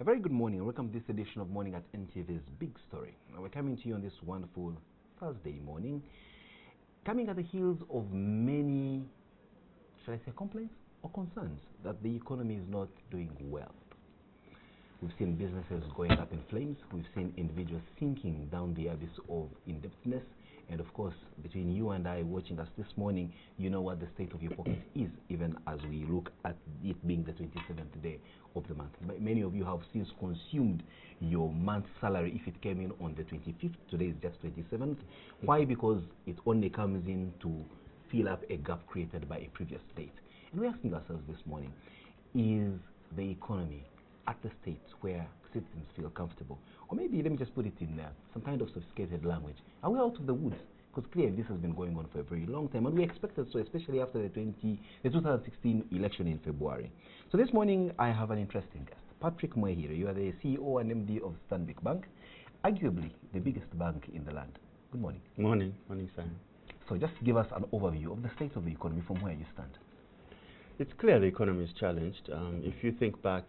A very good morning and welcome to this edition of Morning at NTV's Big Story. Now we're coming to you on this wonderful Thursday morning, coming at the heels of many, shall I say, complaints or concerns that the economy is not doing well. We've seen businesses going up in flames. We've seen individuals sinking down the abyss of indebtedness. And of course, between you and I watching us this morning, you know what the state of your pocket is, even as we look at it being the 27th day of the month. But many of you have since consumed your month's salary if it came in on the 25th. Today is just 27th. Why? Because it only comes in to fill up a gap created by a previous date. And we're asking ourselves this morning, is the economy at the state where citizens feel comfortable? Or maybe, let me just put it in some kind of sophisticated language. Are we out of the woods? Because clearly this has been going on for a very long time, and we expected so, especially after the 2016 election in February. So this morning I have an interesting guest, Patrick Mwehire. You are the CEO and MD of Stanbic Bank, arguably the biggest bank in the land. Good morning. Morning, Simon. So just give us an overview of the state of the economy from where you stand. It's clear the economy is challenged. If you think back,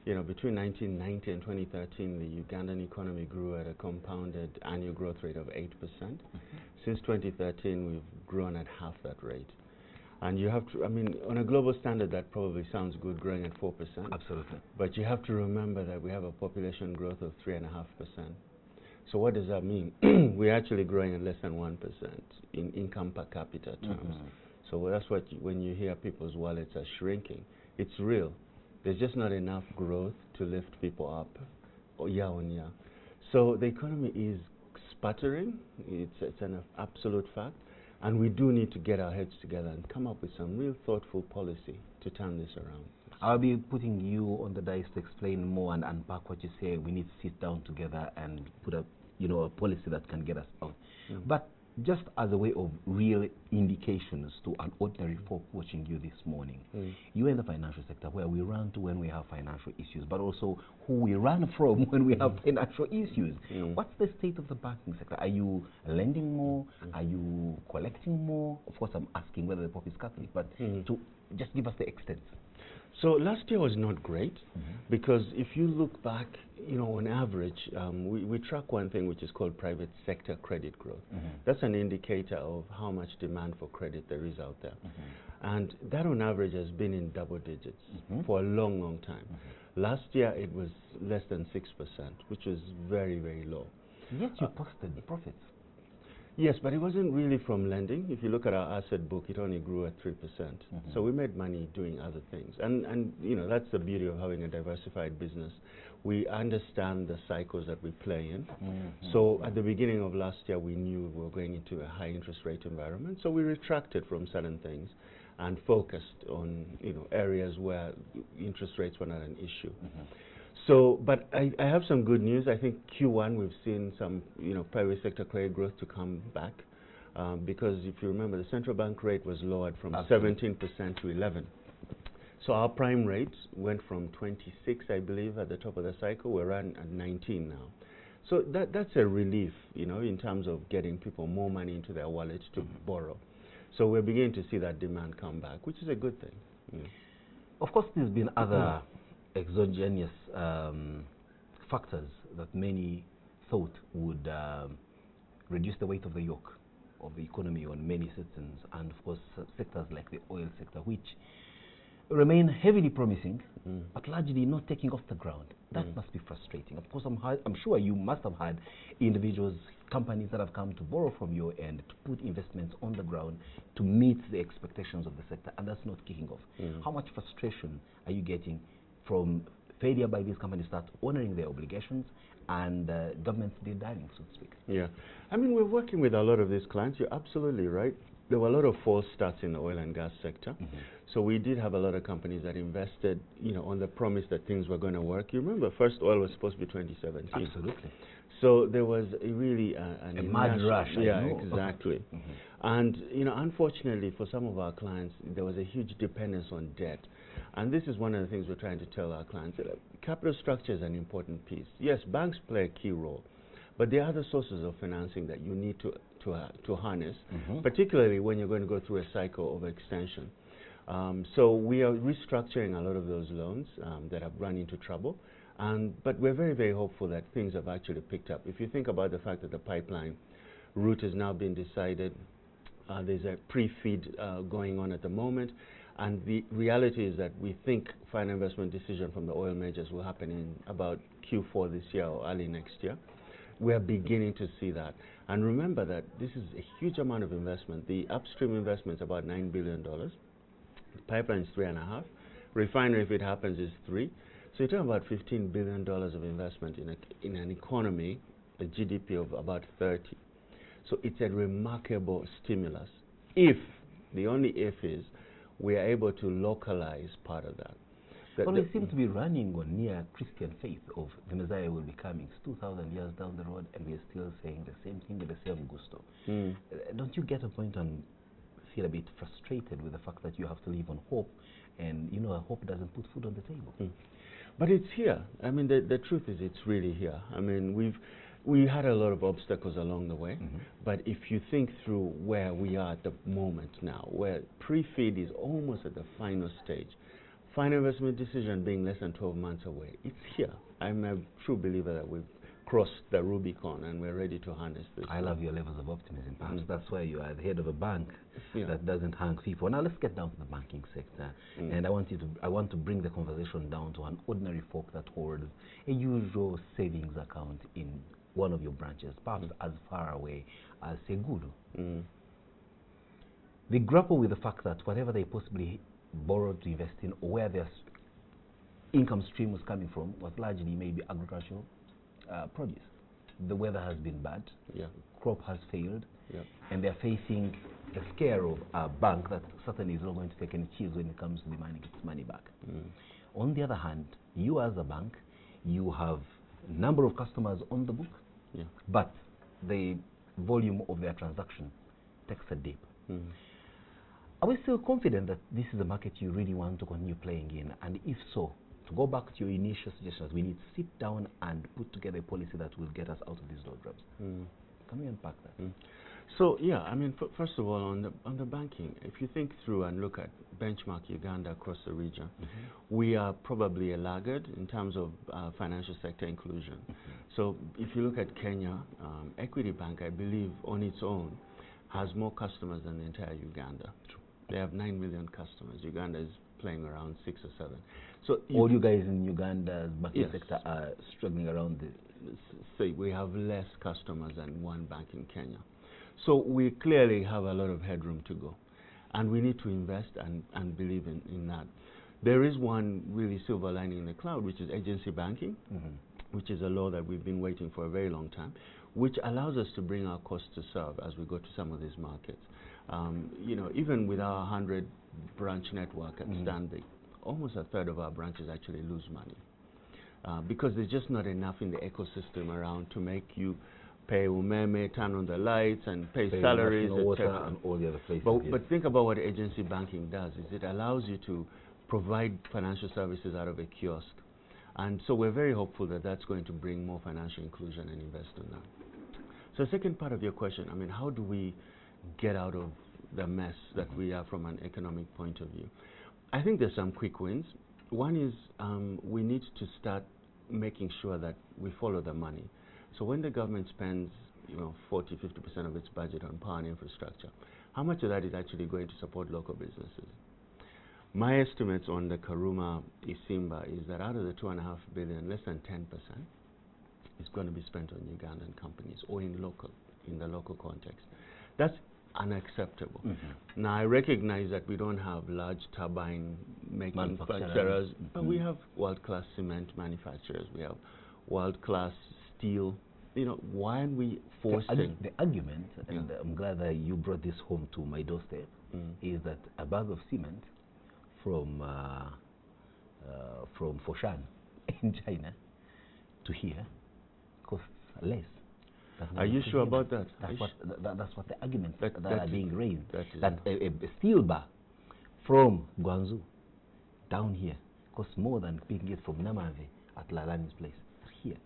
between 1990 and 2013, the Ugandan economy grew at a compounded annual growth rate of 8%. Since 2013, we've grown at half that rate. And you have to, on a global standard, that probably sounds good, growing at 4%. Absolutely. But you have to remember that we have a population growth of 3.5%. So what does that mean? We're actually growing at less than 1% in income per capita terms. So that's what, when you hear people's wallets are shrinking, it's real. There's just not enough growth to lift people up year on year. So the economy is sputtering. It's an absolute fact. And we do need to get our heads together and come up with some real thoughtful policy to turn this around. I'll be putting you on the dice to explain more and unpack what you say. We need to sit down together and put up, a policy that can get us out. But just as a way of real indications to an ordinary folk watching you this morning, you're in the financial sector where we run to when we have financial issues, but also who we run from when we have financial issues. What's the state of the banking sector? Are you lending more? Are you collecting more? Of course, I'm asking whether the Pope is Catholic, but to just give us the extent. So last year was not great because if you look back, on average, we track one thing which is called private sector credit growth. That's an indicator of how much demand for credit there is out there. And that on average has been in double digits for a long, long time. Last year it was less than 6%, which was very, very low. Yet you posted profits. Yes, but it wasn't really from lending. If you look at our asset book, it only grew at 3%. So we made money doing other things. And that's the beauty of having a diversified business. We understand the cycles that we play in. So at the beginning of last year, we knew we were going into a high interest rate environment. So we retracted from certain things and focused on areas where interest rates were not an issue. So, but I have some good news. I think Q1 we've seen some, private sector credit growth to come back because if you remember, the central bank rate was lowered from 17% to 11%. So our prime rate went from 26, I believe, at the top of the cycle. We're at 19 now. So that's a relief, in terms of getting people more money into their wallets to borrow. So we're beginning to see that demand come back, which is a good thing. Of course, there's been other exogenous factors that many thought would reduce the weight of the yoke of the economy on many citizens, and of course sectors like the oil sector, which remain heavily promising, but largely not taking off the ground. That must be frustrating. Of course, I'm sure you must have had individuals, companies that have come to borrow from your end to put investments on the ground to meet the expectations of the sector, and that's not kicking off. How much frustration are you getting from failure by these companies to start honoring their obligations and governments dining, so to speak? Yeah, we're working with a lot of these clients. You're absolutely right. There were a lot of false starts in the oil and gas sector. So we did have a lot of companies that invested, on the promise that things were going to work. You remember, first oil was supposed to be 2017. Absolutely. So there was a mad rush. Yeah, exactly. And unfortunately for some of our clients, there was a huge dependence on debt. And this is one of the things we're trying to tell our clients. Capital structure is an important piece. Yes, banks play a key role, but there are other sources of financing that you need to harness, particularly when you're going to go through a cycle of extension. So we are restructuring a lot of those loans that have run into trouble. But we're very, very hopeful that things have actually picked up. If you think about the fact that the pipeline route has now been decided, there's a pre-feed going on at the moment, and the reality is that we think final investment decision from the oil majors will happen in about Q4 this year or early next year. We're beginning to see that. And remember that this is a huge amount of investment. The upstream investment is about $9 billion. The pipeline is $3.5. Refinery, if it happens, is $3. So you're talking about $15 billion of investment in an economy, a GDP of about 30. So it's a remarkable stimulus. If, the only if is, we are able to localize part of that. Well, we seem to be running on near Christian faith of the Messiah will be coming. It's 2,000 years down the road, and we're still saying the same thing with the same gusto. Don't you get a point and feel a bit frustrated with the fact that you have to live on hope, and you know, hope doesn't put food on the table? But it's here. I mean, the truth is it's really here. I mean, we had a lot of obstacles along the way, but if you think through where we are at the moment now, where pre-feed is almost at the final stage, final investment decision being less than 12 months away, it's here. I'm a true believer that we've crossed the Rubicon and we're ready to harness this. I love your levels of optimism. Perhaps that's why you are the head of a bank that doesn't hang people. Now let's get down to the banking sector, and I want to bring the conversation down to an ordinary folk that holds a usual savings account in one of your branches, perhaps as far away as Segudu. They grapple with the fact that whatever they possibly borrowed to invest in, or where their income stream was coming from, was largely maybe agricultural produce. The weather has been bad, crop has failed, and they're facing a scare of a bank that certainly is not going to take any cheese when it comes to demanding its money back. On the other hand, you as a bank, you have a number of customers on the book, but the volume of their transaction takes a dip. Are we still confident that this is a market you really want to continue playing in? And if so, to go back to your initial suggestions, we need to sit down and put together a policy that will get us out of these doldrums. Can we unpack that? So yeah, I mean, first of all, on the banking, if you think through and look at benchmark Uganda across the region, we are probably a laggard in terms of financial sector inclusion. So if you look at Kenya, Equity Bank, I believe on its own, has more customers than the entire Uganda. They have 9 million customers. Uganda is playing around 6 or 7. So all you guys in Uganda's banking sector are struggling around the... Say we have less customers than one bank in Kenya. So we clearly have a lot of headroom to go. And we need to invest and believe in that. There is one really silver lining in the cloud, which is agency banking, which is a law that we've been waiting for a very long time, which allows us to bring our cost to serve as we go to some of these markets. You know, even with our 100 branch network at Stanbic, almost a third of our branches actually lose money because there's just not enough in the ecosystem around to make you pay umeme, turn on the lights, and pay salaries, water, and all the other places. But think about what agency banking does. Is it allows you to provide financial services out of a kiosk. And so we're very hopeful that that's going to bring more financial inclusion and invest in that. So the second part of your question, I mean, how do we get out of the mess that we are from an economic point of view? I think there's some quick wins. One is we need to start making sure that we follow the money. So when the government spends, you know, 40–50% of its budget on power and infrastructure, how much of that is actually going to support local businesses? My estimates on the Karuma Isimba is that out of the $2.5 billion, less than 10% is going to be spent on Ugandan companies or in the local context. That's unacceptable. Now, I recognize that we don't have large turbine making manufacturers, but we have world-class cement manufacturers. We have world-class steel. You know, why aren't we forcing... The argument, and I'm glad that you brought this home to my doorstep, is that a bag of cement from Foshan in China to here costs less. Are you sure about that? That's what the arguments that are being raised. That a steel bar from Guangzhou down here costs more than picking it from Namave at Lalani's place here.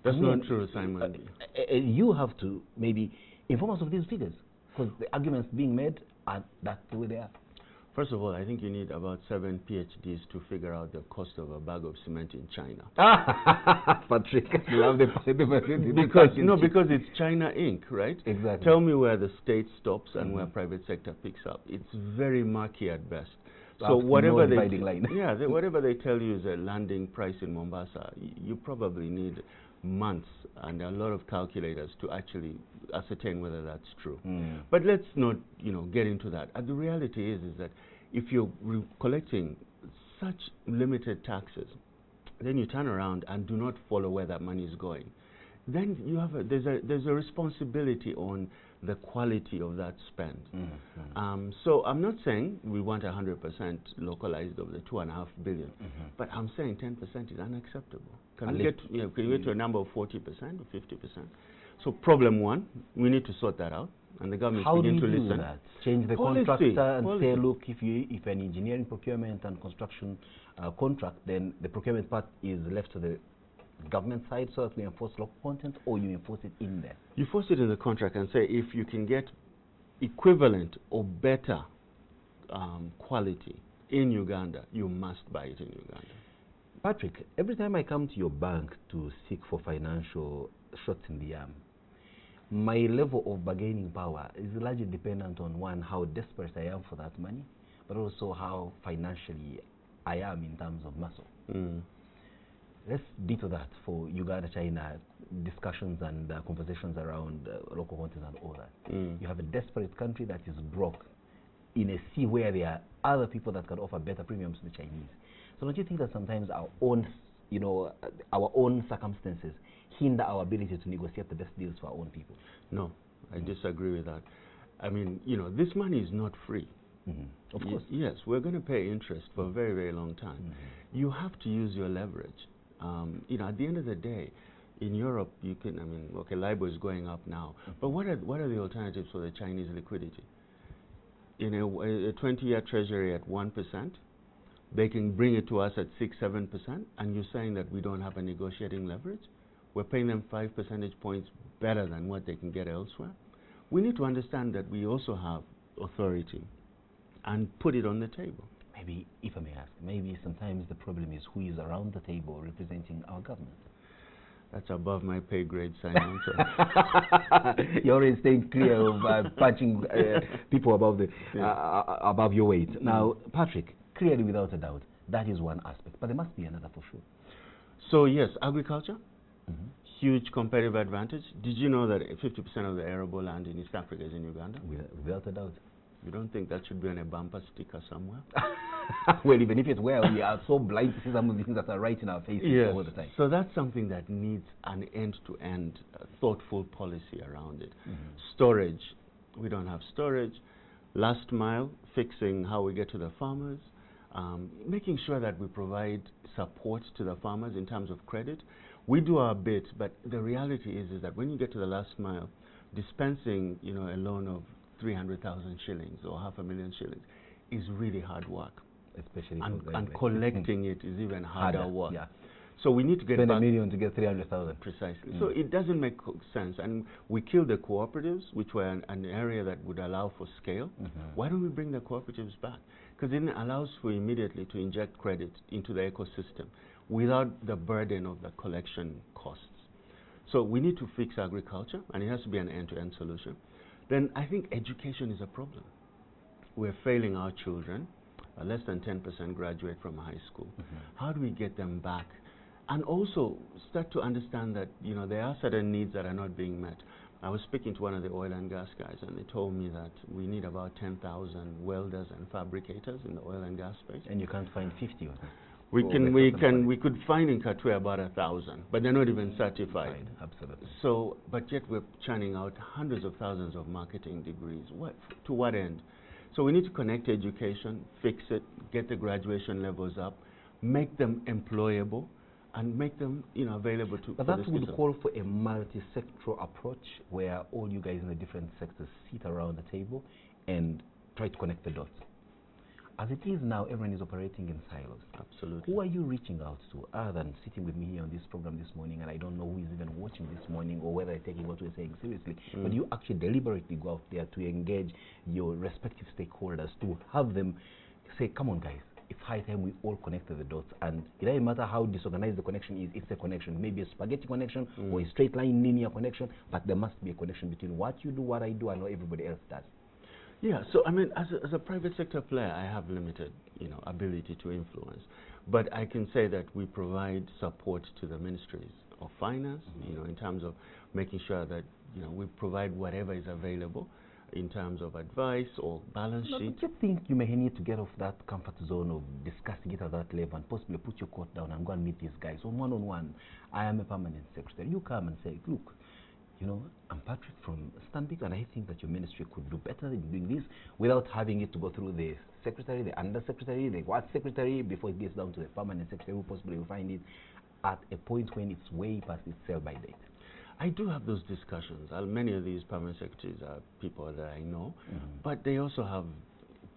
That's not true, Simon. You have to maybe inform us of these figures, because the arguments being made are that the way they are. First of all, I think you need about 7 PhDs to figure out the cost of a bag of cement in China. Patrick, I love the because it's China Inc., right? Exactly. Tell me where the state stops and where private sector picks up. It's very murky at best. So whatever whatever they tell you is a landing price in Mombasa, you probably need months and a lot of calculators to actually ascertain whether that's true. But let's not, get into that. And the reality is that if you're collecting such limited taxes, then you turn around and do not follow where that money is going, then you have there's a responsibility on the quality of that spend. So I'm not saying we want 100% localized of the 2.5 billion, but I'm saying 10% is unacceptable. Can we get to a number of 40% or 50%? So problem one, we need to sort that out, and the government begin to listen. That? Change the contractor and say, look, if an engineering, procurement, and construction contract, then the procurement part is left to the government side, so that we enforce local content, or you enforce it in there? You force it in the contract and say if you can get equivalent or better quality in Uganda, you must buy it in Uganda. Patrick, every time I come to your bank to seek for financial shots in the arm, my level of bargaining power is largely dependent on, one, how desperate I am for that money, but also how financially I am in terms of muscle. Let's detour that for Uganda-China discussions and conversations around local content and all that. You have a desperate country that is broke in a sea where there are other people that can offer better premiums to the Chinese. So don't you think that sometimes our own, our own circumstances hinder our ability to negotiate the best deals for our own people? No, I disagree with that. I mean, this money is not free. Of course. Yes, we're going to pay interest for a very, very long time. You have to use your leverage. At the end of the day, in Europe, you can, LIBOR is going up now, but what are the alternatives for the Chinese liquidity? In a 20-year treasury at 1%, they can bring it to us at 6-7%, and you're saying that we don't have a negotiating leverage? We're paying them 5 percentage points better than what they can get elsewhere. We need to understand that we also have authority and put it on the table. Maybe, if I may ask, maybe sometimes the problem is who is around the table representing our government. That's above my pay grade, Simon. You're already staying clear of punching people above above your weight. Now, Patrick, clearly, without a doubt, that is one aspect, but there must be another for sure. So yes, agriculture, huge competitive advantage. Did you know that 50% of the arable land in East Africa is in Uganda? Without a doubt. You don't think that should be on a bumper sticker somewhere? Well, even if it's where we are so blind to see some of the things that are right in our faces all the time. So that's something that needs an end-to-end thoughtful policy around it. Storage, we don't have storage. Last mile, fixing how we get to the farmers. Making sure that we provide support to the farmers in terms of credit. We do our bit, but the reality is that when you get to the last mile, dispensing a loan of 300,000 shillings or 500,000 shillings is really hard work. Especially and collecting it is even harder work. So we need to get spend $1 million to get 300,000. Precisely. So it doesn't make sense. And we killed the cooperatives, which were an area that would allow for scale. Why don't we bring the cooperatives back? Because it allows for immediately to inject credit into the ecosystem without the burden of the collection costs. So we need to fix agriculture, and it has to be an end-to-end solution. Then I think education is a problem. We're failing our children. Less than 10% graduate from high school. How do we get them back? And also start to understand that there are certain needs that are not being met. I was speaking to one of the oil and gas guys, and they told me that we need about 10,000 welders and fabricators in the oil and gas space. And you can't find 50 of them. We could find in Katwe about 1,000, but they're not even certified. Absolutely. So, but yet we're churning out hundreds of thousands of marketing degrees. To what end? So we need to connect education, fix it, get the graduation levels up, make them employable, and make them available to. But that would call for a multi-sectoral approach where all you guys in the different sectors sit around the table and try to connect the dots. As it is now, everyone is operating in silos. Absolutely. Who are you reaching out to other than sitting with me here on this program this morning, and I don't know who is even watching this morning or whether they're taking what we're saying seriously, but you actually deliberately go out there to engage your respective stakeholders to have them say, come on, guys. It's high time we all connected the dots, and it doesn't matter how disorganized the connection is, it's a connection. Maybe a spaghetti connection or a straight line linear connection, but there must be a connection between what you do, what I do, and what everybody else does. Yeah, so I mean, as a private sector player, I have limited, ability to influence. But I can say that we provide support to the ministries of finance, in terms of making sure that, we provide whatever is available in terms of advice or balance sheet. Do you think you may need to get off that comfort zone of discussing it at that level and possibly put your coat down and go and meet these guys on one-on-one? I am a permanent secretary. You come and say, look, I'm Patrick from Stanbic, and I think that your ministry could do better in doing this without having it to go through the secretary, the undersecretary, the what secretary, before it gets down to the permanent secretary, who possibly will find it at a point when it's way past its sell-by date. I do have those discussions. Many of these permanent secretaries are people that I know, but they also have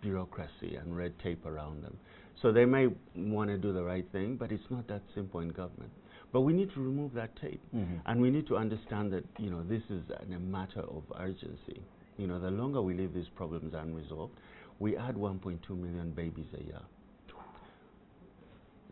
bureaucracy and red tape around them. So they may want to do the right thing, but it's not that simple in government. But we need to remove that tape, and we need to understand that, this is a matter of urgency. The longer we leave these problems unresolved, we add 1.2 million babies a year.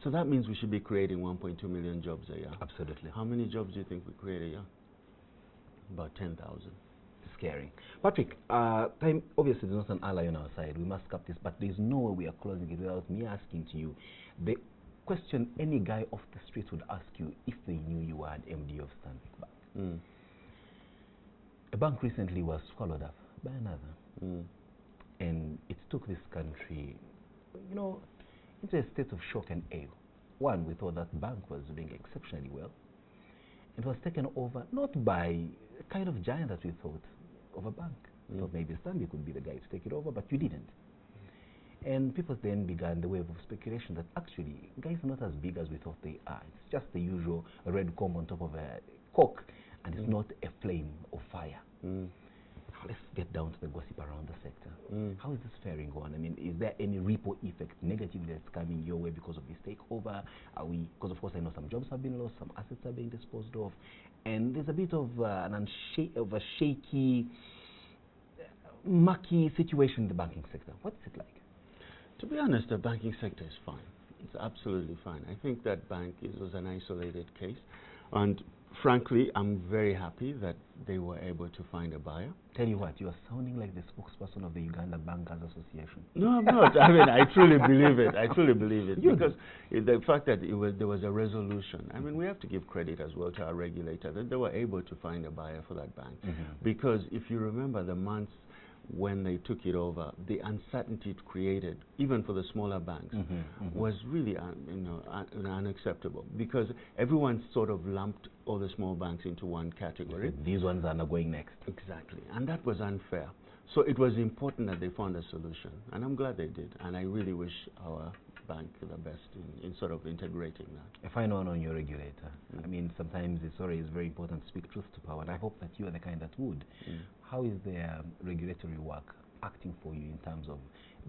So that means we should be creating 1.2 million jobs a year. Absolutely. How many jobs do you think we create a year? About 10,000. Scary. Patrick, time obviously is not an ally on our side. We must cap this, but there's no way we are closing it without me asking to you the question any guy off the street would ask you if they knew you were an MD of Stanbic Bank. A bank recently was swallowed up by another. And it took this country, into a state of shock and awe. One, we thought that bank was doing exceptionally well. It was taken over not by a kind of giant that we thought of a bank. We thought maybe Stanbic would be the guy to take it over, but you didn't. And people then began the wave of speculation that actually guys are not as big as we thought they are. It's just the usual red comb on top of a coke, and it's not a flame of fire. Let's get down to the gossip around the sector. How is this faring on? I mean, is there any ripple effect negatively that's coming your way because of this takeover? Because of course I know some jobs have been lost, some assets are being disposed of, and there's a bit of a shaky, mucky situation in the banking sector. What's it like? To be honest, the banking sector is fine. It's absolutely fine. I think that bank was an isolated case, and frankly, I'm very happy that they were able to find a buyer. Tell you what, you are sounding like the spokesperson of the Uganda Bankers Association. No, I'm not. I mean, I truly believe it. I truly believe it. Because the fact that there was a resolution, I mean, we have to give credit as well to our regulator that they were able to find a buyer for that bank. Because if you remember the months when they took it over, the uncertainty it created, even for the smaller banks, was really unacceptable, because everyone sort of lumped all the small banks into one category. These ones are not going next. Exactly, and that was unfair. So it was important that they found a solution, and I'm glad they did, and I really wish our bank the best in sort of integrating that. A final one on your regulator. I mean, sometimes it's very important to speak truth to power, and I hope that you are the kind that would. How is their regulatory work acting for you in terms of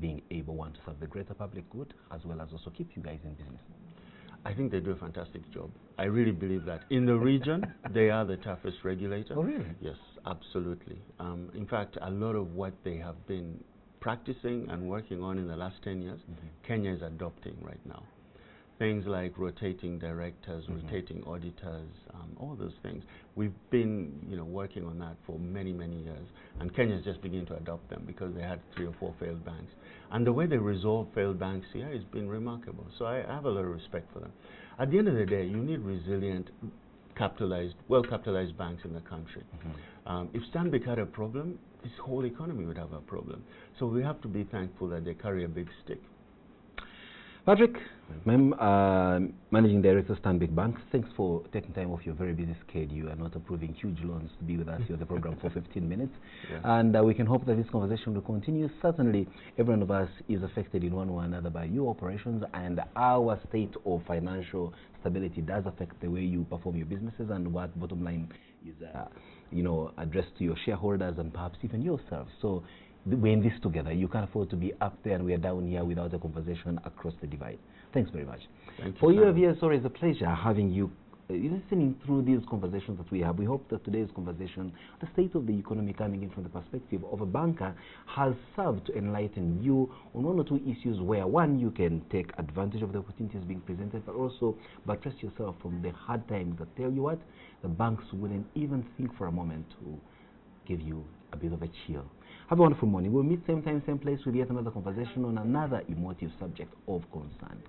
being able, one, to serve the greater public good, as well as also keep you guys in business? I think they do a fantastic job. I really believe that. In the region, they are the toughest regulator. Oh, really? Yes, absolutely. In fact, a lot of what they have been practicing and working on in the last 10 years, Kenya is adopting right now. Things like rotating directors, rotating auditors, all those things. We've been, working on that for many, many years, and Kenya is just beginning to adopt them because they had 3 or 4 failed banks. And the way they resolve failed banks here has been remarkable. So I have a lot of respect for them. At the end of the day, you need resilient, well-capitalized banks in the country. If Stanbic had a problem, this whole economy would have a problem. So we have to be thankful that they carry a big stick. Patrick, Managing Director, Stanbic Bank, thanks for taking time off your very busy schedule and not approving huge loans to be with us here on the program for 15 minutes. And we can hope that this conversation will continue. Certainly, every one of us is affected in one way or another by your operations, and our state of financial stability does affect the way you perform your businesses and what bottom line is, addressed to your shareholders and perhaps even yourself. So we're in this together. You can't afford to be up there and we're down here without a conversation across the divide. Thanks very much. Thank you. For you, it's always a pleasure having you listening through these conversations that we have, we hope that today's conversation, the state of the economy coming in from the perspective of a banker, has served to enlighten you on one or two issues where, one, you can take advantage of the opportunities being presented, but also buttress yourself from the hard times that tell you what, the banks wouldn't even think for a moment to give you a bit of a chill. Have a wonderful morning. We'll meet same time, same place with yet another conversation on another emotive subject of concern.